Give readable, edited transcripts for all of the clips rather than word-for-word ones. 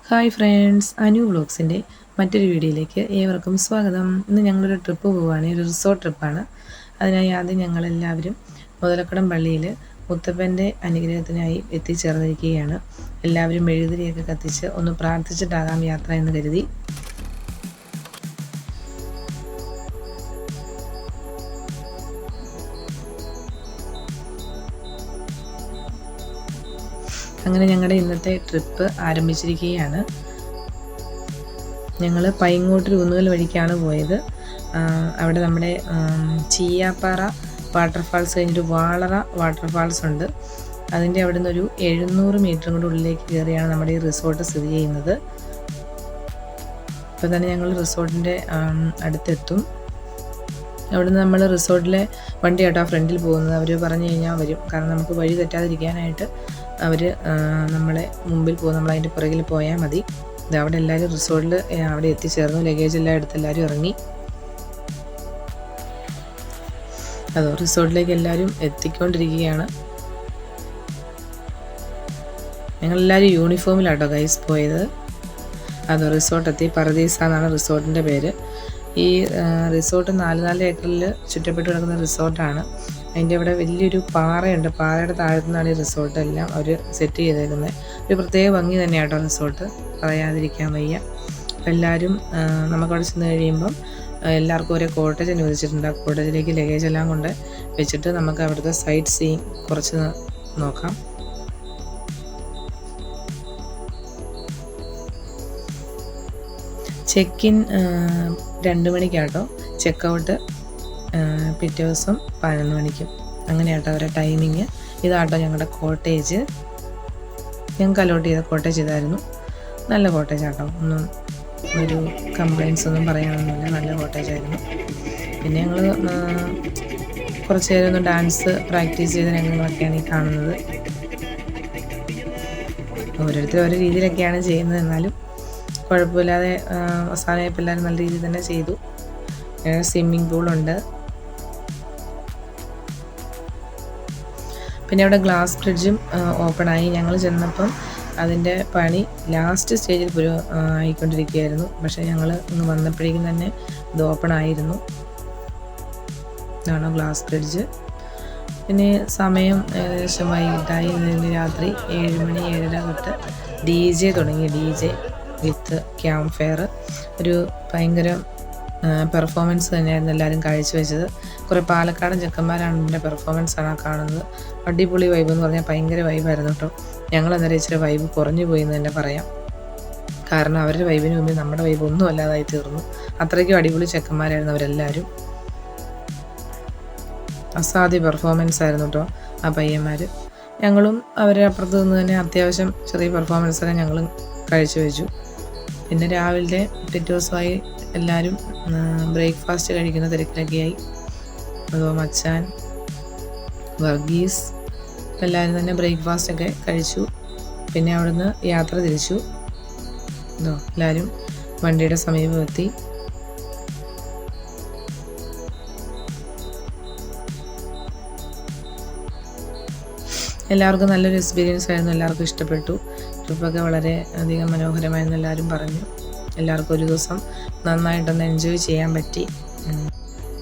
Hi friends, Anu വ്ളോഗ്സിൻ്റെ മറ്റൊരു വീഡിയോയിലേക്ക് ഏവർക്കും സ്വാഗതം. ഇന്ന് ഞങ്ങളൊരു ട്രിപ്പ് പോവുകയാണ്, ഒരു റിസോർട്ട് ട്രിപ്പാണ്. അതിനായി ആദ്യം ഞങ്ങളെല്ലാവരും മുതലക്കടം പള്ളിയിൽ മുത്തപ്പൻ്റെ അനുഗ്രഹത്തിനായി എത്തിച്ചേർന്നിരിക്കുകയാണ്. എല്ലാവരും മെഴുകുതിരിയൊക്കെ കത്തിച്ച് ഒന്ന് പ്രാർത്ഥിച്ചിട്ടാകാം യാത്ര എന്ന് കരുതി. അങ്ങനെ ഞങ്ങളുടെ ഇന്നത്തെ ട്രിപ്പ് ആരംഭിച്ചിരിക്കുകയാണ്. ഞങ്ങൾ പൈങ്ങോട്ടൂർ ഊന്നുകൽ വഴിക്കാണ് പോയത്. അവിടെ നമ്മുടെ ചീയാപ്പാറ വാട്ടർഫാൾസ് കഴിഞ്ഞിട്ട് വാളറ വാട്ടർഫാൾസ് ഉണ്ട്. അതിൻ്റെ അവിടെ നിന്നൊരു 700 മീറ്ററും കൂടെ ഉള്ളിലേക്ക് കയറിയാണ് നമ്മുടെ ഈ റിസോർട്ട് സ്ഥിതി ചെയ്യുന്നത്. ഇപ്പോൾ തന്നെ ഞങ്ങൾ റിസോർട്ടിൻ്റെ അടുത്തെത്തും. അവിടുന്ന് നമ്മൾ റിസോർട്ടിലെ വണ്ടി ആട്ടോ ഫ്രണ്ടിൽ പോകുന്നത്. അവർ പറഞ്ഞു കഴിഞ്ഞാൽ വരും, കാരണം നമുക്ക് വഴി തെറ്റാതിരിക്കാനായിട്ട് അവർ നമ്മളെ മുമ്പിൽ പോകും, നമ്മളതിൻ്റെ പുറകിൽ പോയാൽ മതി. അവിടെ എല്ലാവരും റിസോർട്ടിൽ അവിടെ എത്തിച്ചേർന്നു. ലഗേജ് എല്ലാം എടുത്ത് എല്ലാവരും ഇറങ്ങി. അതോ റിസോർട്ടിലേക്ക് എല്ലാവരും എത്തിക്കൊണ്ടിരിക്കുകയാണ്. ഞങ്ങളെല്ലാവരും യൂണിഫോമിലാട്ടോ ഗൈസ് പോയത്. അതോ റിസോർട്ടെത്തി. പർദീസ എന്നാണ് റിസോർട്ടിൻ്റെ പേര്. ഈ റിസോർട്ട് 4 ഏക്കറിൽ ചുറ്റപ്പെട്ട് കിടക്കുന്ന റിസോർട്ടാണ്. അതിൻ്റെ അവിടെ വലിയൊരു പാറയുണ്ട്. പാറയുടെ താഴത്തുനിന്നാണ് ഈ റിസോർട്ടെല്ലാം അവർ സെറ്റ് ചെയ്തേക്കുന്നത്. ഒരു പ്രത്യേക ഭംഗി തന്നെയാട്ടോ റിസോർട്ട്, പറയാതിരിക്കാൻ വയ്യ. അപ്പം എല്ലാവരും നമുക്കവിടെ ചെന്ന് കഴിയുമ്പം എല്ലാവർക്കും ഒരേ കോട്ടേജ് അനുവദിച്ചിട്ടുണ്ട്. ആ കോട്ടേജിലേക്ക് ലഗേജ് എല്ലാം കൊണ്ട് വെച്ചിട്ട് നമുക്ക് അവിടുത്തെ സൈറ്റ് സീയിങ് കുറച്ച് നോക്കാം. ചെക്ക്-ഇൻ 2 മണിക്കാട്ടോ, ചെക്കൗട്ട് പിറ്റേ ദിവസം 11 മണിക്കും. അങ്ങനെയാട്ടോ അവരുടെ ടൈമിങ്. ഇതാട്ടോ ഞങ്ങളുടെ കോട്ടേജ്. ഞങ്ങൾക്ക് അലോട്ട് ചെയ്ത കോട്ടേജ് ഇതായിരുന്നു. നല്ല കോട്ടേജ് ആട്ടോ, ഒന്നും ഒരു കംപ്ലയിൻസ് ഒന്നും പറയാനൊന്നുമില്ല, നല്ല കോട്ടേജായിരുന്നു. പിന്നെ ഞങ്ങൾ കുറച്ച് നേരം ഒന്ന് ഡാൻസ് പ്രാക്ടീസ് ചെയ്ത രംഗങ്ങളൊക്കെയാണ് ഈ കാണുന്നത്. ഓരോരുത്തർ ഓരോ രീതിയിലൊക്കെയാണ് ചെയ്യുന്നത്, എന്നാലും കുഴപ്പമില്ലാതെ അവസാനമായപ്പോൾ എല്ലാവരും നല്ല രീതിയിൽ തന്നെ ചെയ്തു. സ്വിമ്മിങ് പൂളുണ്ട്. പിന്നെ അവിടെ ഗ്ലാസ് ബ്രിഡ്ജും ഓപ്പണായി. ഞങ്ങൾ ചെന്നപ്പം അതിൻ്റെ പണി ലാസ്റ്റ് സ്റ്റേജിൽ ആയിക്കൊണ്ടിരിക്കുകയായിരുന്നു. പക്ഷേ ഞങ്ങൾ ഇങ്ങ് വന്നപ്പോഴേക്കും തന്നെ ഇത് ഓപ്പണായിരുന്നു. ഇതാണോ ഗ്ലാസ് ബ്രിഡ്ജ്. പിന്നെ സമയം ഏകദേശം വൈകിട്ടായി. രാത്രി 7 മണി 7:30 തൊട്ട് DJ തുടങ്ങി. DJ വിത്ത് ക്യാമ്പ് ഫയർ. ഒരു ഭയങ്കര പെർഫോമൻസ് തന്നെയായിരുന്നു എല്ലാവരും കാഴ്ചവെച്ചത്. കുറേ പാലക്കാടൻ ചെക്കന്മാരാണ് ഇതിൻ്റെ പെർഫോമൻസാണ് ആ കാണുന്നത്. അടിപൊളി വൈബ് എന്ന് പറഞ്ഞാൽ ഭയങ്കര വൈബായിരുന്നു കേട്ടോ. ഞങ്ങൾ അന്നേരം ഇച്ചിരി വൈബ് കുറഞ്ഞു പോയി എന്ന് തന്നെ പറയാം. കാരണം അവരുടെ വൈബിന് മുമ്പിൽ നമ്മുടെ വൈബ് ഒന്നും അല്ലാതായി തീർന്നു. അത്രയ്ക്കും അടിപൊളി ചെക്കന്മാരായിരുന്നു അവരെല്ലാവരും. അസാധ്യ പെർഫോമൻസ് ആയിരുന്നു കേട്ടോ ആ പയ്യന്മാർ. ഞങ്ങളും അവരെ അപ്പുറത്ത് നിന്ന് തന്നെ അത്യാവശ്യം ചെറിയ പെർഫോമൻസൊക്കെ ഞങ്ങളും കാഴ്ചവെച്ചു. പിന്നെ രാവിലെ പിറ്റേ ദിവസമായി എല്ലാവരും ബ്രേക്ക്ഫാസ്റ്റ് കഴിക്കുന്ന തിരക്കിലൊക്കെയായി. അതോ മച്ചാൻ, വർഗീസ് എല്ലാവരും തന്നെ ബ്രേക്ക്ഫാസ്റ്റൊക്കെ കഴിച്ചു. പിന്നെ അവിടുന്ന് യാത്ര തിരിച്ചു. എല്ലാവരും വണ്ടിയുടെ സമീപമെത്തി. എല്ലാവർക്കും നല്ലൊരു എക്സ്പീരിയൻസ് ആയിരുന്നു. എല്ലാവർക്കും ഇഷ്ടപ്പെട്ടു. ട്രിപ്പൊക്കെ വളരെ അധികം മനോഹരമായെന്ന് എല്ലാവരും പറഞ്ഞു. എല്ലാവർക്കും ഒരു ദിവസം നന്നായിട്ടൊന്ന് എൻജോയ് ചെയ്യാൻ പറ്റി.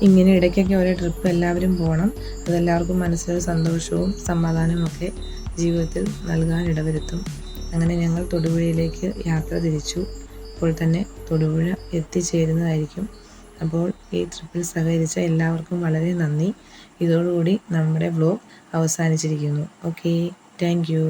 ഇങ്ങനെ ഇടയ്ക്കൊക്കെ ഓരോ ട്രിപ്പ് എല്ലാവരും പോകണം. അതെല്ലാവർക്കും മനസ്സിലൊരു സന്തോഷവും സമാധാനവും ഒക്കെ ജീവിതത്തിൽ നൽകാൻ ഇടവരുത്തും. അങ്ങനെ ഞങ്ങൾ തൊടുപുഴയിലേക്ക് യാത്ര തിരിച്ചു. ഇപ്പോൾ തന്നെ തൊടുപുഴ എത്തിച്ചേരുന്നതായിരിക്കും. അപ്പോൾ ഈ ട്രിപ്പിൽ സഹകരിച്ച എല്ലാവർക്കും വളരെ നന്ദി. ഇതോടുകൂടി നമ്മുടെ വ്ലോഗ് അവസാനിച്ചിരിക്കുന്നു. Okay, thank U.